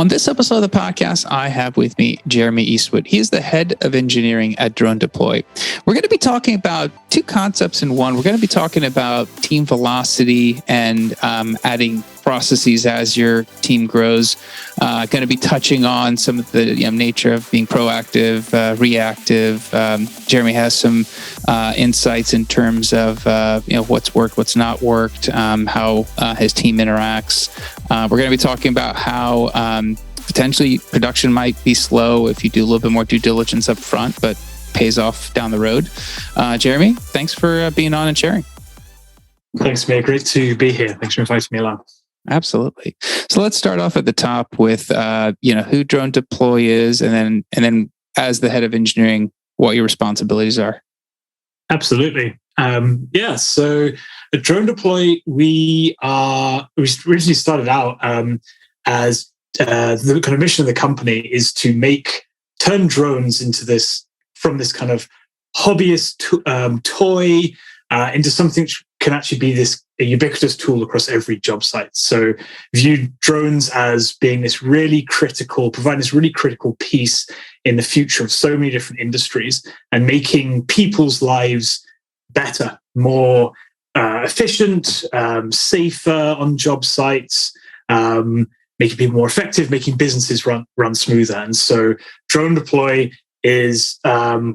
On this episode of the podcast, I have with me Jeremy Eastwood. He is the head of engineering at DroneDeploy. We're going to be talking about two concepts in one. We're going to be talking about team velocity and adding processes as your team grows. Going to be touching on some of the nature of being proactive, reactive. Jeremy has some insights in terms of what's worked, what's not worked, how his team interacts. We're going to be talking about how potentially production might be slow if you do a little bit more due diligence up front, but pays off down the road. Jeremy, thanks for being on and sharing. Thanks, Mia. Great to be here. Thanks for inviting me along. Absolutely. So let's start off at the top with who DroneDeploy is, and then as the head of engineering, what your responsibilities are. Absolutely. So at DroneDeploy, we originally started out as the kind of mission of the company is to turn drones from this kind of hobbyist toy into something which can actually be a ubiquitous tool across every job site. So view drones as being providing this really critical piece in the future of so many different industries and making people's lives better, more efficient, safer on job sites, making people more effective, making businesses run smoother. And so DroneDeploy is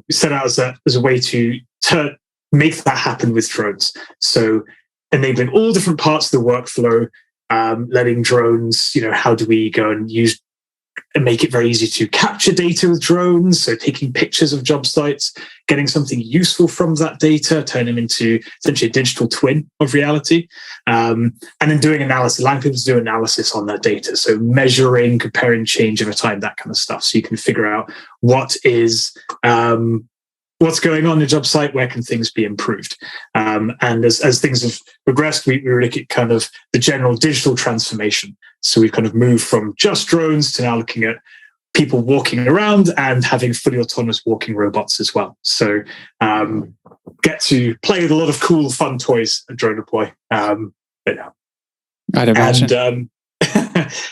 set out as a way to make that happen with drones. So enabling all different parts of the workflow, letting drones, how do we go and make it very easy to capture data with drones? So taking pictures of job sites, getting something useful from that data, turn them into essentially a digital twin of reality, and then doing analysis, allowing people to do analysis on that data. So measuring, comparing change over time, that kind of stuff. So you can figure out what's going on in the job site, where can things be improved? And as things have progressed, we look at kind of the general digital transformation. So we've kind of moved from just drones to now looking at people walking around and having fully autonomous walking robots as well. So get to play with a lot of cool, fun toys at DroneDeploy. I'd imagine.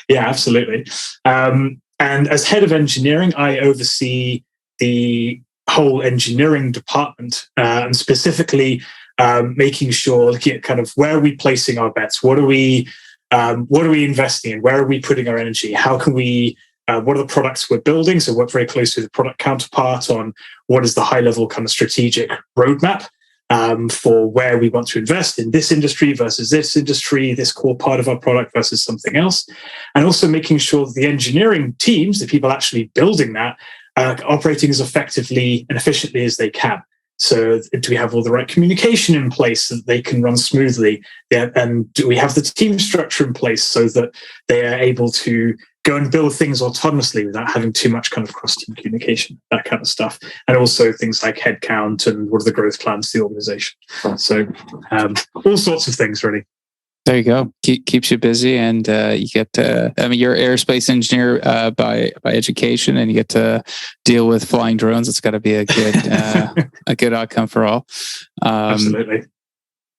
Yeah, absolutely. And as head of engineering, I oversee the whole engineering department, and specifically looking at kind of where are we placing our bets, what are we investing in, where are we putting our energy, how can we what are the products we're building. So work very closely with the product counterpart on what is the high level kind of strategic roadmap for where we want to invest in this industry versus this industry, this core part of our product versus something else, and also making sure that the engineering teams, the people actually building that, operating as effectively and efficiently as they can. So do we have all the right communication in place so that they can run smoothly? And do we have the team structure in place so that they are able to go and build things autonomously without having too much kind of cross-team communication, that kind of stuff. And also things like headcount and what are the growth plans for the organization. So all sorts of things, really. There you go. Keeps you busy, and you get to. You're an aerospace engineer by education, and you get to deal with flying drones. It's got to be a good outcome for all. Absolutely.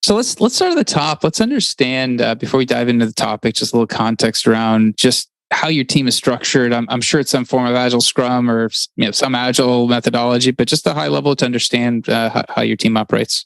So let's start at the top. Let's understand before we dive into the topic, just a little context around just how your team is structured. I'm sure it's some form of Agile Scrum or some Agile methodology, but just a high level to understand how your team operates.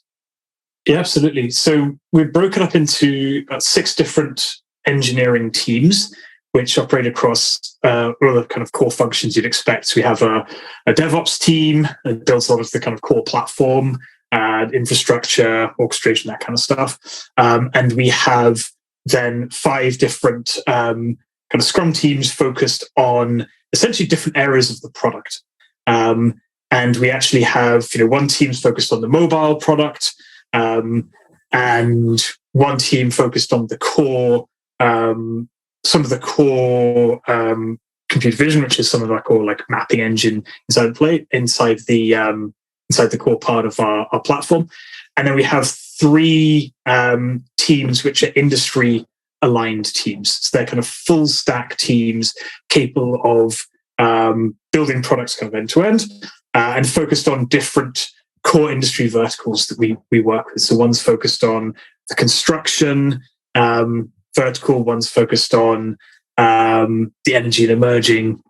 Yeah, absolutely. So we've broken up into about 6 different engineering teams, which operate across all the kind of core functions you'd expect. So we have a DevOps team that builds a lot of the kind of core platform, infrastructure, orchestration, that kind of stuff. And we have then 5 different kind of Scrum teams focused on essentially different areas of the product. And we actually have one team's focused on the mobile product, and one team focused on the core, some of the core computer vision, which is some of our core like mapping engine inside the core part of our platform. And then we have 3 teams which are industry aligned teams. So they're kind of full stack teams capable of building products kind of end to end, and focused on different core industry verticals that we work with. So one's focused on the construction vertical, one's focused on the energy and emerging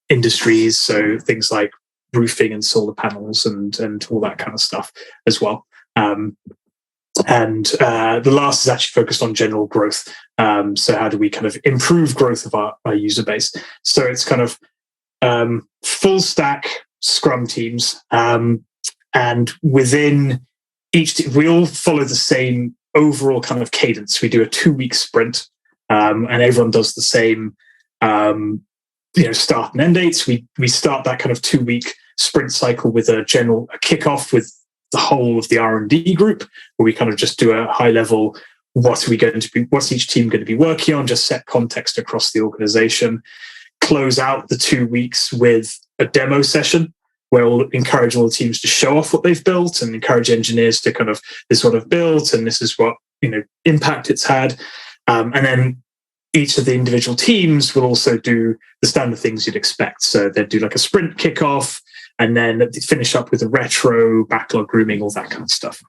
industries, so things like roofing and solar panels and all that kind of stuff as well. And the last is actually focused on general growth. So how do we kind of improve growth of our user base? So it's kind of full stack Scrum teams. And within each team, we all follow the same overall kind of cadence. We do a 2-week sprint, and everyone does the same start and end dates. We start that kind of 2-week sprint cycle with a kickoff with the whole of the R&D group, where we kind of just do a high level, what's each team going to be working on, just set context across the organization. Close out the 2 weeks with a demo session where we'll encourage all the teams to show off what they've built and encourage engineers to kind of, this is what I've built and this is what impact it's had. And then each of the individual teams will also do the standard things you'd expect. So they'd do like a sprint kickoff, and then they finish up with a retro, backlog grooming, all that kind of stuff.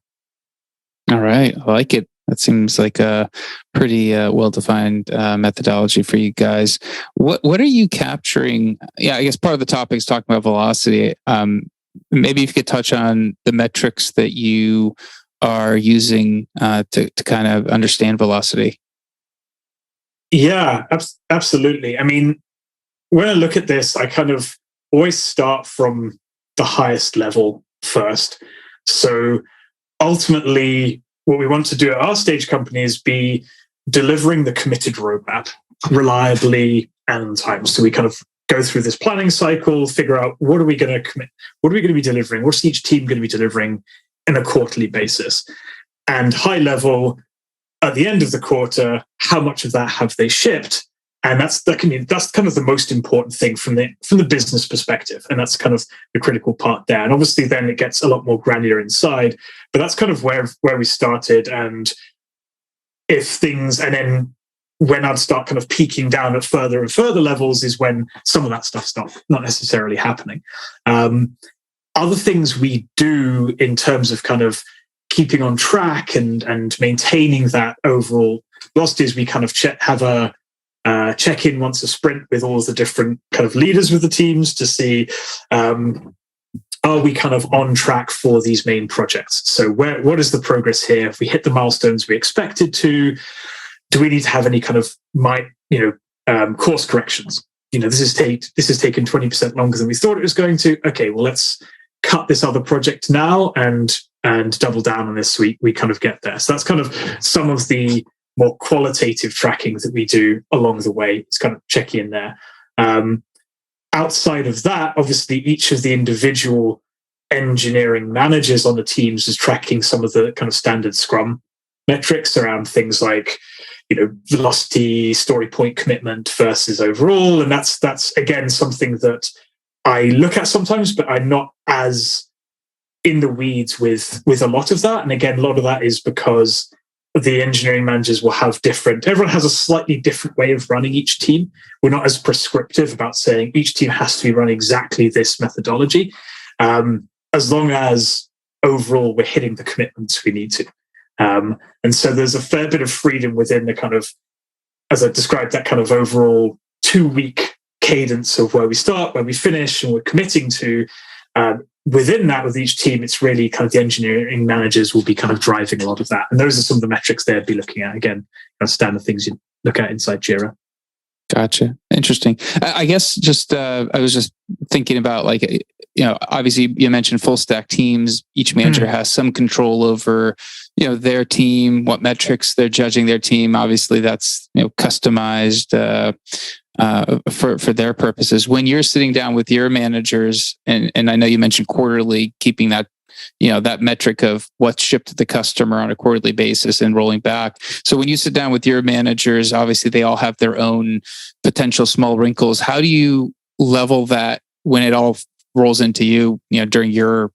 All right. I like it. That seems like a pretty well-defined methodology for you guys. What are you capturing? Yeah, I guess part of the topic is talking about velocity. Maybe if you could touch on the metrics that you are using to kind of understand velocity. Yeah, absolutely. I mean, when I look at this, I kind of always start from the highest level first. So ultimately, what we want to do at our stage company is be delivering the committed roadmap reliably and on time. So we kind of go through this planning cycle, figure out what are we going to commit, what are we going to be delivering, what's each team going to be delivering on a quarterly basis. And high level, at the end of the quarter, how much of that have they shipped? And that's kind of the most important thing from the business perspective. And that's kind of the critical part there. And obviously then it gets a lot more granular inside, but that's kind of where we started. And then when I'd start kind of peaking down at further and further levels is when some of that stuff stopped, not necessarily happening. Other things we do in terms of kind of keeping on track and maintaining that overall velocity is we kind of have a check in once a sprint with all of the different kind of leaders with the teams to see are we kind of on track for these main projects. So what is the progress here? If we hit the milestones we expected to, do we need to have any kind of course corrections? This has taken 20% longer than we thought it was going to. Okay, well, let's cut this other project now and double down on this so we kind of get there. So that's kind of some of the more qualitative tracking that we do along the way. It's kind of checking in there. Outside of that, obviously, each of the individual engineering managers on the teams is tracking some of the kind of standard Scrum metrics around things like, velocity, story point commitment versus overall. And that's again, something that I look at sometimes, but I'm not as in the weeds with a lot of that. And again, a lot of that is because the engineering managers will have everyone has a slightly different way of running each team. We're not as prescriptive about saying each team has to be running exactly this methodology, as long as overall we're hitting the commitments we need to. And so there's a fair bit of freedom within the kind of, as I described, that kind of overall 2-week cadence of where we start, where we finish, and we're committing to. Within that, with each team, it's really kind of the engineering managers will be kind of driving a lot of that. And those are some of the metrics they'd be looking at. Again, kind of standard things you look at inside Jira. Gotcha. Interesting. I guess just I was just thinking about obviously you mentioned full stack teams. Each manager has some control over, their team, what metrics they're judging their team. Obviously that's, customized for their purposes. When you're sitting down with your managers, and I know you mentioned quarterly, keeping that, that metric of what's shipped to the customer on a quarterly basis and rolling back. So when you sit down with your managers, obviously they all have their own potential small wrinkles. How do you level that when it all rolls into you, during your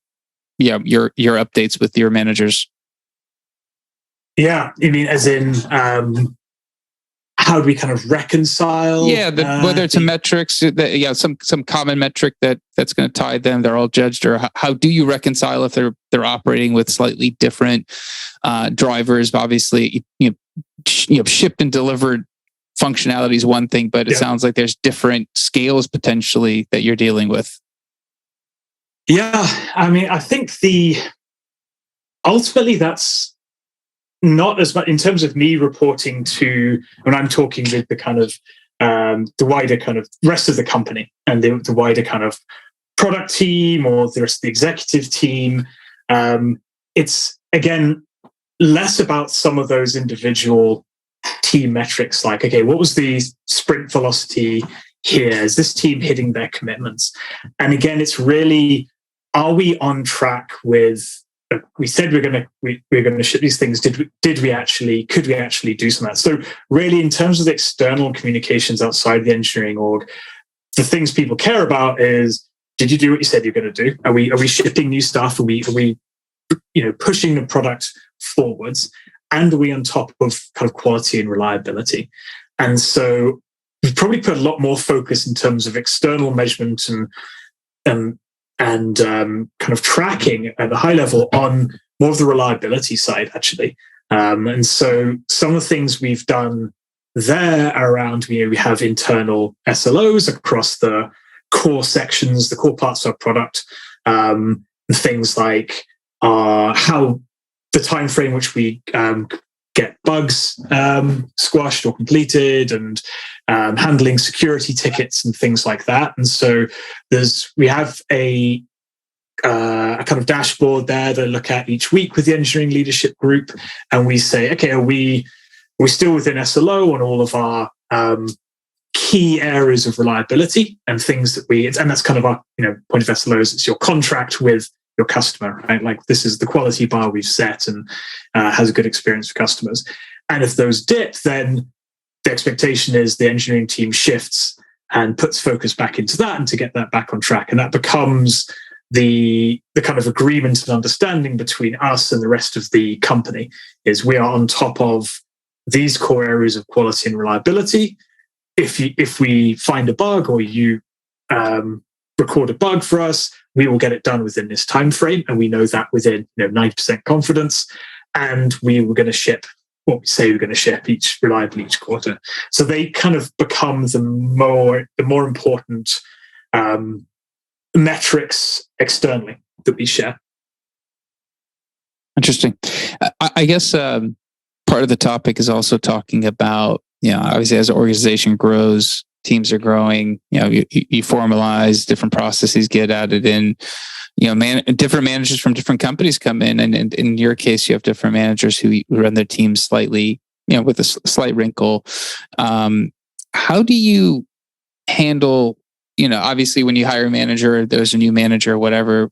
updates with your managers? Yeah, you mean as in how do we kind of reconcile? Yeah, whether it's a metrics, some common metric that's going to tie them. They're all judged, or how do you reconcile if they're operating with slightly different drivers? Obviously, shipped and delivered functionality is one thing, but it sounds like there's different scales potentially that you're dealing with. Yeah, I mean, I think ultimately that's not as much in terms of me reporting to when I'm talking with the kind of the wider kind of rest of the company and the wider kind of product team or the rest of the executive team. It's again less about some of those individual team metrics, like, okay, what was the sprint velocity here? Is this team hitting their commitments? And again, it's really, are we on track with? We said we're going to ship these things. Could we actually do some of that? So really, in terms of the external communications outside the engineering org, the things people care about is, did you do what you said you're going to do? Are we shipping new stuff? Are we pushing the product forwards? And are we on top of kind of quality and reliability? And so we've probably put a lot more focus in terms of external measurement and kind of tracking at a high level on more of the reliability side, actually. And so some of the things we've done there are around, we have internal SLOs across the core sections, the core parts of our product, things like how the time frame which we get bugs squashed or completed, and handling security tickets and things like that. And so we have a kind of dashboard there that I look at each week with the engineering leadership group, and we say, okay, are we still within SLO on all of our key areas of reliability and things that and that's kind of our point of SLOs. It's your contract with your customer, right? Like, this is the quality bar we've set and has a good experience for customers. And if those dip, then the expectation is the engineering team shifts and puts focus back into that and to get that back on track. And that becomes the kind of agreement and understanding between us and the rest of the company, is we are on top of these core areas of quality and reliability. If we find a bug or you record a bug for us, we will get it done within this time frame, and we know that within 90% confidence, and we were going to ship what we say we're going to ship reliably each quarter. So they kind of become the more important metrics externally that we share. Interesting. I guess part of the topic is also talking about, obviously as an organization grows, teams are growing, you formalize, different processes get added in, different managers from different companies come in. And in your case, you have different managers who run their teams slightly, with a slight wrinkle. How do you handle, obviously when you hire a manager, there's a new manager, whatever,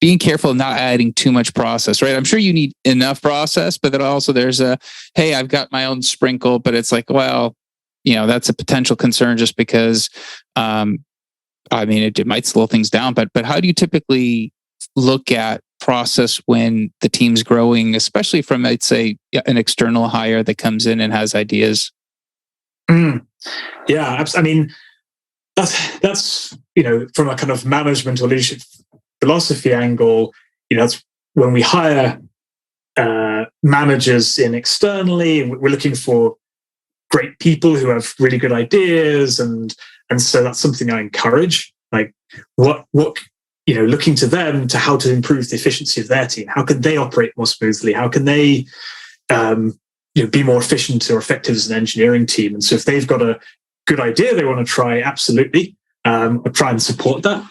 being careful not adding too much process, right? I'm sure you need enough process, but then also there's hey, I've got my own sprinkle, but it's like, well, that's a potential concern just because, it might slow things down, but how do you typically look at process when the team's growing, especially from, I'd say, an external hire that comes in and has ideas? Yeah, I mean, that's from a kind of management or leadership philosophy angle, that's when we hire managers in externally, we're looking for great people who have really good ideas, and so that's something I encourage. Like, what looking to them to how to improve the efficiency of their team. How can they operate more smoothly? How can they be more efficient or effective as an engineering team? And so if they've got a good idea they want to try, absolutely, I'll try and support that.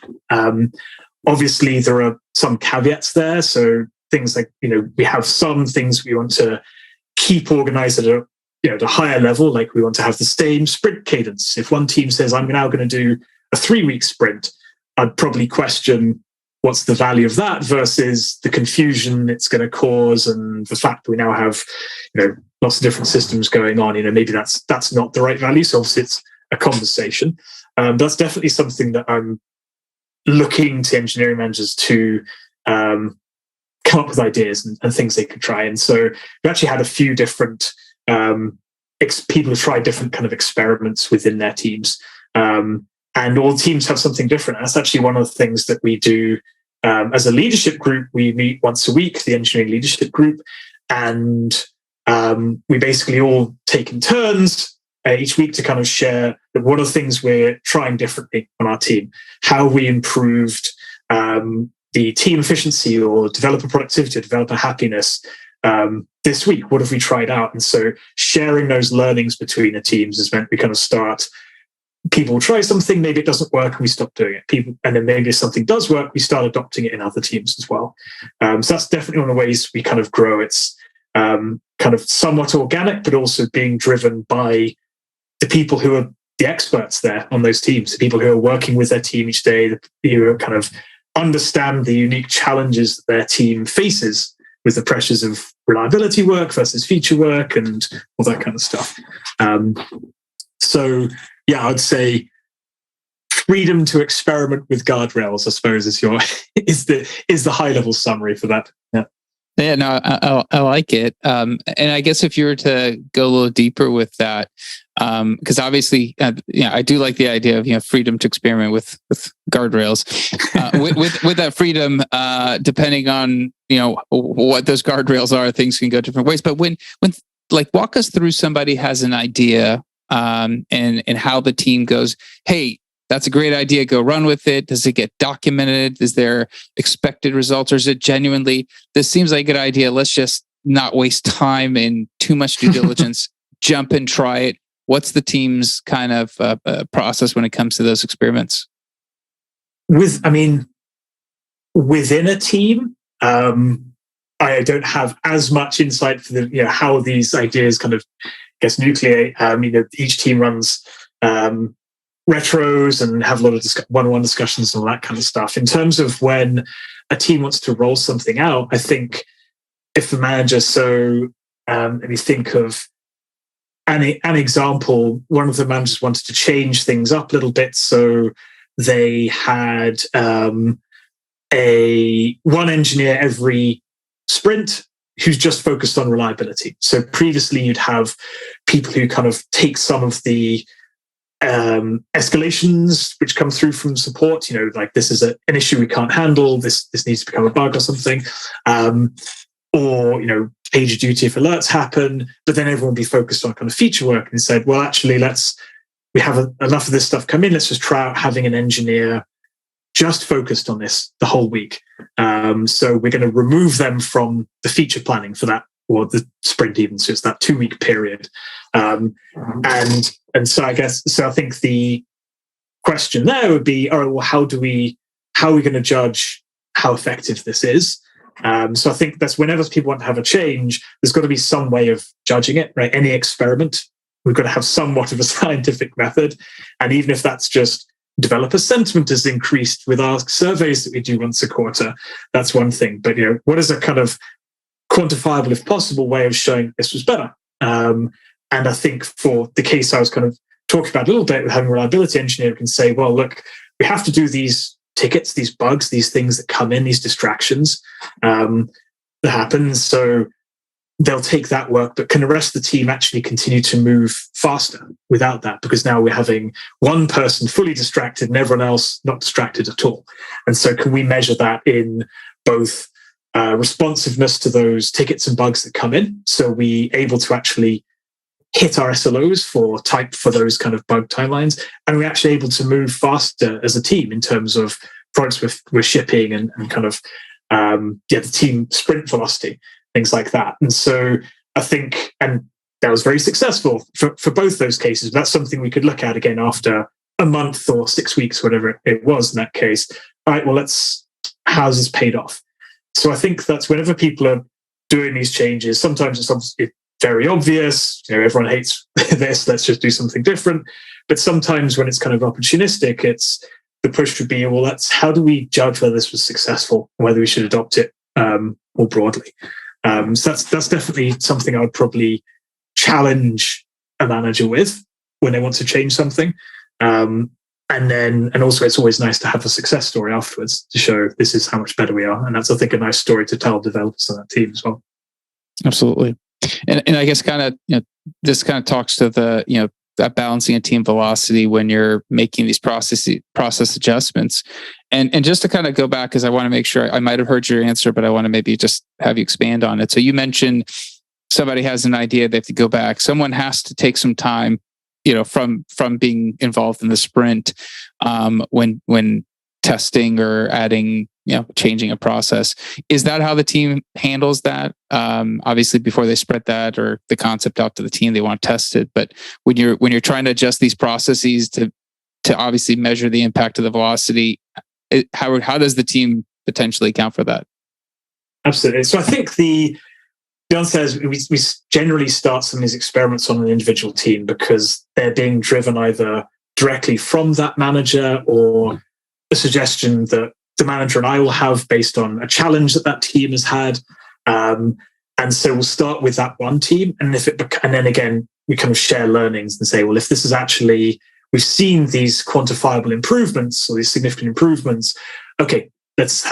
Obviously, there are some caveats there. So things like, we have some things we want to keep organized at a higher level. Like, we want to have the same sprint cadence. If one team says, I'm now going to do a 3-week sprint, I'd probably question what's the value of that versus the confusion it's going to cause, and the fact that we now have, lots of different systems going on. Maybe that's not the right value. So obviously it's a conversation. That's definitely something that I'm looking to engineering managers to come up with ideas and things they could try. And so we actually had a few different people who tried different kind of experiments within their teams. And all teams have something different. That's actually one of the things that we do as a leadership group. We meet once a week, the engineering leadership group, and we basically all take in turns each week to kind of share what are things we're trying differently on our team, how we improved the team efficiency or developer productivity or developer happiness this week. What have we tried out? And so sharing those learnings between the teams has meant we kind of start. People will try something, maybe it doesn't work, and we stop doing it. And then maybe if something does work, we start adopting it in other teams as well. So that's definitely one of the ways we kind of grow. It's kind of somewhat organic, but also being driven by the people who are the experts there on those teams, the people who are working with their team each day, who kind of understand the unique challenges that their team faces with the pressures of reliability work versus feature work and all that kind of stuff. So yeah, I'd say freedom to experiment with guardrails, I suppose, is the high level summary for that. Yeah. Yeah, no, I like it. And I guess if you were to go a little deeper with that, because obviously, I do like the idea of freedom to experiment with guardrails. With that freedom, depending on what those guardrails are, things can go different ways. But when like walk us through somebody has an idea, and how the team goes, hey, that's a great idea. Go run with it. Does it get documented? Is there expected results? Or is it genuinely, this seems like a good idea. Let's just not waste time and too much due diligence. Jump and try it. What's the team's kind of process when it comes to those experiments? Within a team, I don't have as much insight for how these ideas kind of nucleate. Each team runs retros and have a lot of one-on-one discussions and all that kind of stuff. In terms of when a team wants to roll something out, I think if the manager, let me think of an example. One of the managers wanted to change things up a little bit, so they had one engineer every sprint who's just focused on reliability. So previously you'd have people who kind of take some of the escalations which come through from support, like this is an issue we can't handle, this needs to become a bug or something, or PagerDuty if alerts happen, but then everyone will be focused on kind of feature work and said, well, actually we have enough of this stuff come in, let's just try out having an engineer just focused on this the whole week. So we're going to remove them from the feature planning for that, or the sprint even, so it's that 2-week period. And so I think the question there would be, all right, well, how are we going to judge how effective this is? So I think that's whenever people want to have a change, there's got to be some way of judging it, right? Any experiment, we've got to have somewhat of a scientific method. And even if that's just developer sentiment has increased with our surveys that we do once a quarter, that's one thing. But what is a kind of quantifiable, if possible, way of showing this was better? And I think for the case I was kind of talking about a little bit with having a reliability engineer, can say, well, look, we have to do these tickets, these bugs, these things that come in, these distractions that happen. So they'll take that work, but can the rest of the team actually continue to move faster without that? Because now we're having one person fully distracted and everyone else not distracted at all. And so can we measure that in both responsiveness to those tickets and bugs that come in? So we able to actually hit our SLOs for those kind of bug timelines, and we're actually able to move faster as a team in terms of products we're shipping and kind of the team sprint velocity, things like that. And so I think, and that was very successful for both those cases. That's something we could look at again after a month or 6 weeks, whatever it was in that case. All right, well, how's this paid off? So I think that's whenever people are doing these changes, sometimes it's very obvious, everyone hates this, let's just do something different. But sometimes when it's kind of opportunistic, the push would be, well, how do we judge whether this was successful and whether we should adopt it more broadly? So that's definitely something I would probably challenge a manager with when they want to change something. And also it's always nice to have a success story afterwards to show this is how much better we are. And that's, I think, a nice story to tell developers on that team as well. Absolutely. And I guess kind of, this kind of talks to the, that balancing a team velocity when you're making these process adjustments. And just to kind of go back, because I want to make sure I might have heard your answer, but I want to maybe just have you expand on it. So you mentioned somebody has an idea, they have to go back. Someone has to take some time from being involved in the sprint, when testing or adding, changing a process. Is that how the team handles that? Obviously, before they spread that or the concept out to the team, they want to test it. But when you're trying to adjust these processes to obviously measure the impact of the velocity, how does the team potentially account for that? Absolutely. So I think the answer is we generally start some of these experiments on an individual team because they're being driven either directly from that manager or a suggestion that the manager and I will have based on a challenge that team has had. And so we'll start with that one team. And and then again, we kind of share learnings and say, well, if this is actually, we've seen these quantifiable improvements or these significant improvements, okay, is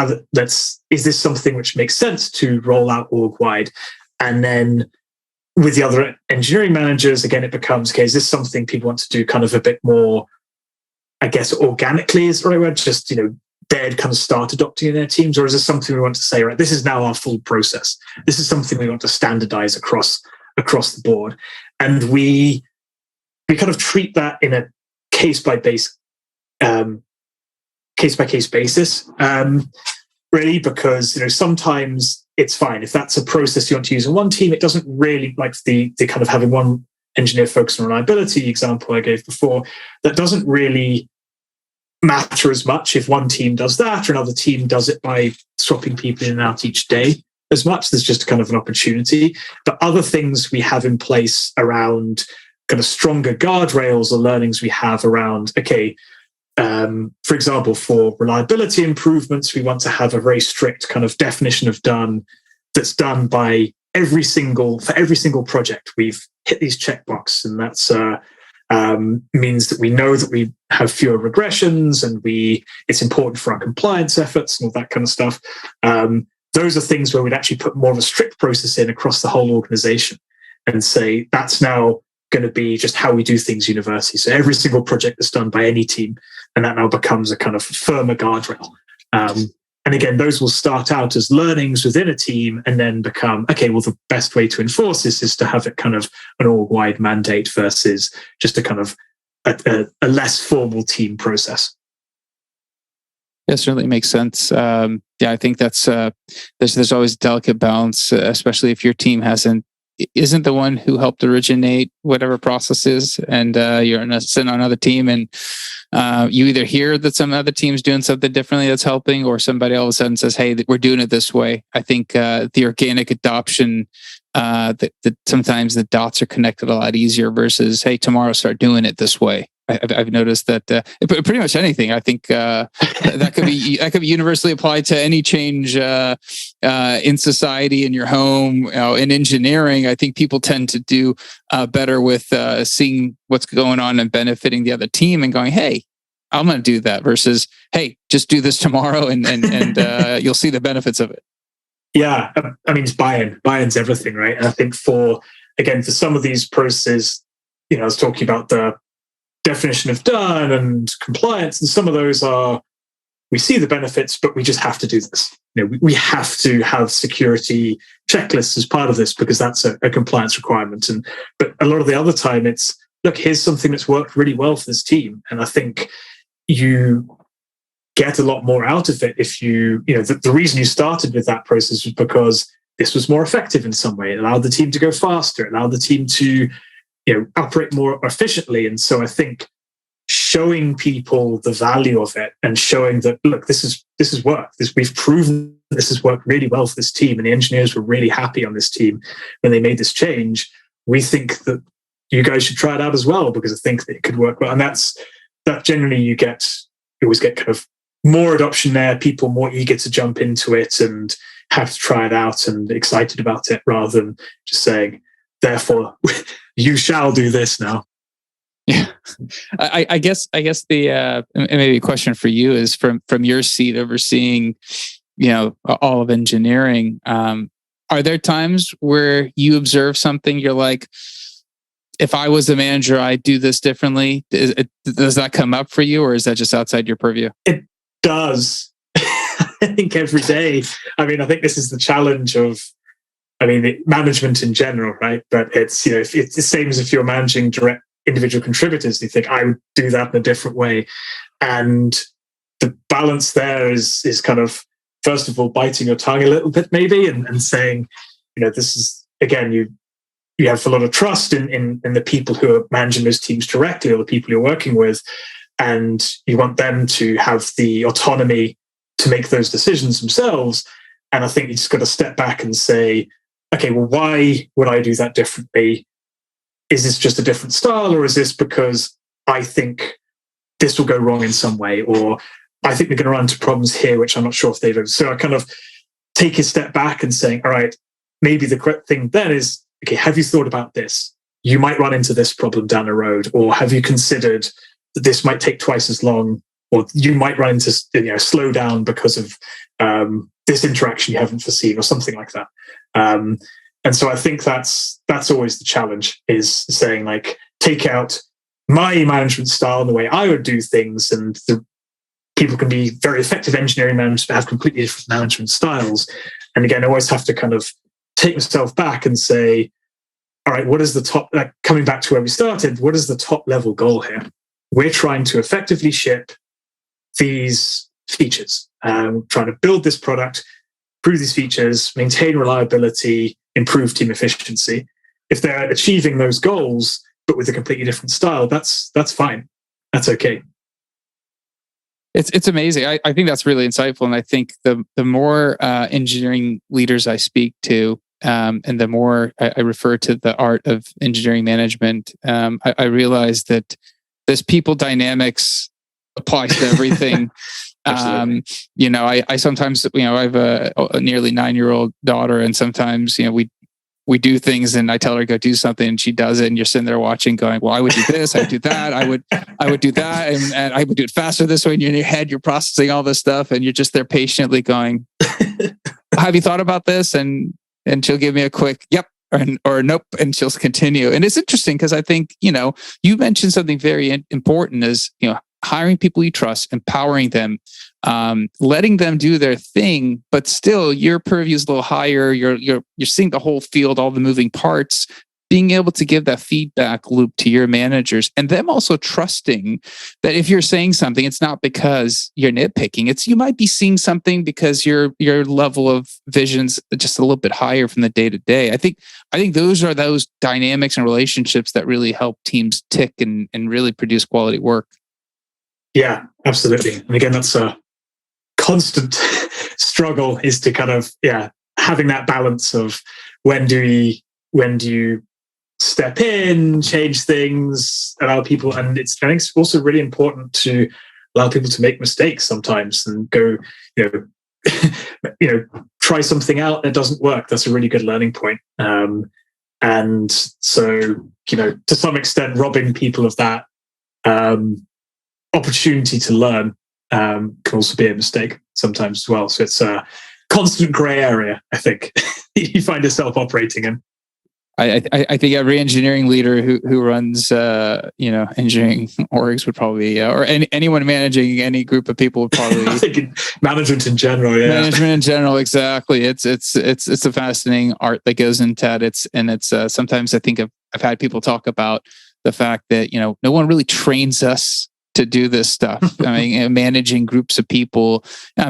this something which makes sense to roll out org-wide? And then with the other engineering managers, again, it becomes, okay, is this something people want to do kind of a bit more, I guess, organically is the right word, just, they'd kind of start adopting in their teams? Or is this something we want to say, right, this is now our full process. This is something we want to standardize across the board. And we kind of treat that in a case-by-case basis, really, because, sometimes it's fine. If that's a process you want to use in one team, it doesn't really, like the kind of having one engineer focus on reliability example I gave before, that doesn't really matter as much if one team does that or another team does it by swapping people in and out each day as much. There's just kind of an opportunity. But other things we have in place around kind of stronger guardrails or learnings we have around, okay, for example, for reliability improvements, we want to have a very strict kind of definition of done that's done by every single project. We've hit these checkboxes, and that's means that we know that we have fewer regressions, and it's important for our compliance efforts and all that kind of stuff. Those are things where we'd actually put more of a strict process in across the whole organization and say that's now going to be just how we do things universally. So every single project that's done by any team, and that now becomes a kind of firmer guardrail. And again, those will start out as learnings within a team and then become, okay, well, the best way to enforce this is to have it kind of an org-wide mandate versus just a kind of a less formal team process. Yeah, certainly makes sense. I think that's there's always a delicate balance, especially if your team isn't the one who helped originate whatever process is, and you're sitting on another team, and you either hear that some other team's doing something differently that's helping, or somebody all of a sudden says, "Hey, we're doing it this way." I think the organic adoption, that sometimes the dots are connected a lot easier versus, "Hey, tomorrow start doing it this way." I've noticed that pretty much anything. I think that could be universally applied to any change in society, in your home, in engineering. I think people tend to do better with seeing what's going on and benefiting the other team and going, "Hey, I'm going to do that," versus, "Hey, just do this tomorrow and you'll see the benefits of it." Yeah, I mean, it's buy-in. Buy-in's everything, right? And I think for some of these processes, I was talking about the definition of done and compliance, and some of those are, we see the benefits, but we just have to do this. We have to have security checklists as part of this because that's a compliance requirement. But a lot of the other time, it's, look, here's something that's worked really well for this team, and I think you get a lot more out of it if the reason you started with that process was because this was more effective in some way. It allowed the team to go faster. It allowed the team to operate more efficiently. And so I think showing people the value of it and showing that, look, this has worked. We've proven this has worked really well for this team, and the engineers were really happy on this team when they made this change. We think that you guys should try it out as well because I think that it could work well. And that generally you always get kind of more adoption there, people more eager to jump into it and have to try it out and excited about it rather than just saying, therefore, you shall do this now. Yeah, I guess the maybe a question for you is from your seat overseeing, all of engineering. Are there times where you observe something you're like, if I was the manager, I'd do this differently? Does that come up for you, or is that just outside your purview? It does. I think every day. I mean, I think this is the challenge of, management in general, right? But it's it's the same as if you're managing direct individual contributors who think I would do that in a different way. And the balance there is kind of, first of all, biting your tongue a little bit maybe, and saying, this is, again, you have a lot of trust in the people who are managing those teams directly, or the people you're working with, and you want them to have the autonomy to make those decisions themselves. And I think you just got to step back and say, okay, well, why would I do that differently? Is this just a different style, or is this because I think this will go wrong in some way, or I think we're going to run into problems here, which I'm not sure if they've. So I kind of take a step back and saying, all right, maybe the correct thing then is, okay, have you thought about this? You might run into this problem down the road, or have you considered that this might take twice as long, or you might run into slow down because of this interaction you haven't foreseen, or something like that. And so I think that's always the challenge, is saying, like, take out my management style and the way I would do things, and the people can be very effective engineering managers but have completely different management styles. And again, I always have to kind of take myself back and say, all right, what is the top, coming back to where we started, what is the top level goal here? We're trying to effectively ship these features, trying to build this product, improve these features, maintain reliability, improve team efficiency. If they're achieving those goals, but with a completely different style, that's fine. That's okay. It's amazing. I think that's really insightful. And I think the more engineering leaders I speak to, and the more I refer to the art of engineering management, I realize that this people dynamics applies to everything. I sometimes, I have a nearly 9-year-old daughter, and sometimes, we do things and I tell her to go do something and she does it, and you're sitting there watching going, well, I would do this, I would do that, I would do that, and I would do it faster this way. And you're in your head, you're processing all this stuff, and you're just there patiently going, have you thought about this? And she'll give me a quick yep or nope, and she'll continue. And it's interesting because I think, you mentioned something very important is, hiring people you trust, empowering them, letting them do their thing, but still your purview is a little higher. You're seeing the whole field, all the moving parts, being able to give that feedback loop to your managers, and them also trusting that if you're saying something, it's not because you're nitpicking. It's, you might be seeing something because your level of vision's just a little bit higher from the day to day. I think those are those dynamics and relationships that really help teams tick and really produce quality work. Yeah, absolutely. And again, that's a constant struggle, is to kind of, having that balance of when do you step in, change things, allow people, and I think it's also really important to allow people to make mistakes sometimes and go, try something out and it doesn't work. That's a really good learning point. And so, to some extent, robbing people of that opportunity to learn can also be a mistake sometimes as well. So it's a constant gray area, I think, you find yourself operating in. I think every engineering leader who runs engineering orgs would probably, or anyone managing any group of people would probably. I think management in general, yeah. Management in general, exactly. It's a fascinating art that goes into that. It's sometimes I think I've had people talk about the fact that no one really trains us to do this stuff. I mean, managing groups of people.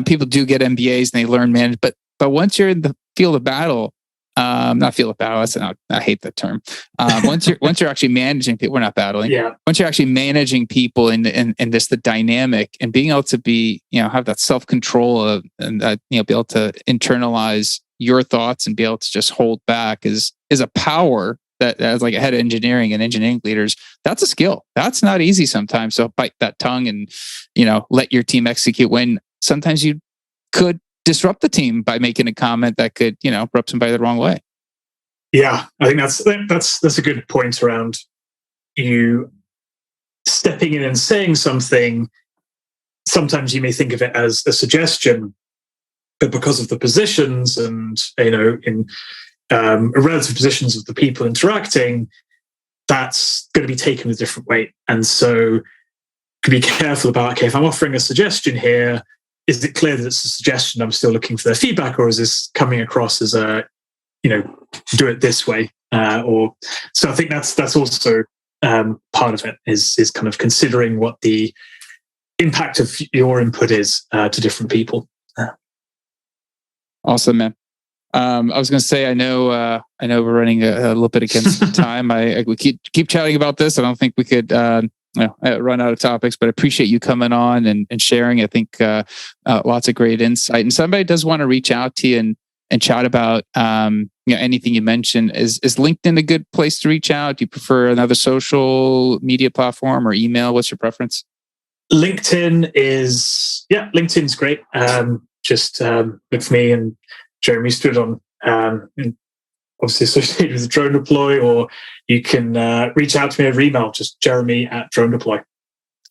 People do get MBAs and they learn manage, but once you're in the field of battle. Not field of battle. I hate that term. Once you're actually managing people, we're not battling. Yeah. Once you're actually managing people and this the dynamic and being able to be, have that self control and that be able to internalize your thoughts and be able to just hold back is a power that as like a head of engineering and engineering leaders. That's a skill. That's not easy sometimes. So bite that tongue and let your team execute when sometimes you could disrupt the team by making a comment that could, rub somebody the wrong way. Yeah, I think that's a good point around you stepping in and saying something. Sometimes you may think of it as a suggestion, but because of the positions and in relative positions of the people interacting, that's going to be taken a different way. And so, to be careful about, okay, if I'm offering a suggestion here, is it clear that it's a suggestion? I'm still looking for their feedback, or is this coming across as a, do it this way? So I think that's also part of it is kind of considering what the impact of your input is to different people. Awesome, man. I was going to say, I know we're running a little bit against time. We keep chatting about this. I don't think we could run out of topics, but I appreciate you coming on and sharing. I think lots of great insight. And somebody does want to reach out to you and chat about anything you mentioned. Is LinkedIn a good place to reach out? Do you prefer another social media platform or email? What's your preference? LinkedIn's great. Just look for me and Jeremy Eastwood on obviously associated with DroneDeploy, or you can reach out to me over email, just Jeremy@DroneDeploy.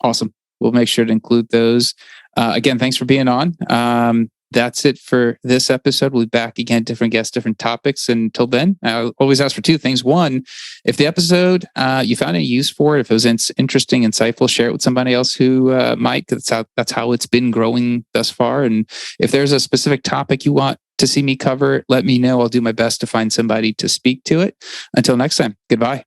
Awesome. We'll make sure to include those. Again, thanks for being on. That's it for this episode. We'll be back again, different guests, different topics. Until then, I always ask for two things. One, if the episode you found any use for it, if it was interesting, insightful, share it with somebody else who might. That's how it's been growing thus far. And if there's a specific topic you want to see me cover, let me know. I'll do my best to find somebody to speak to it. Until next time, goodbye.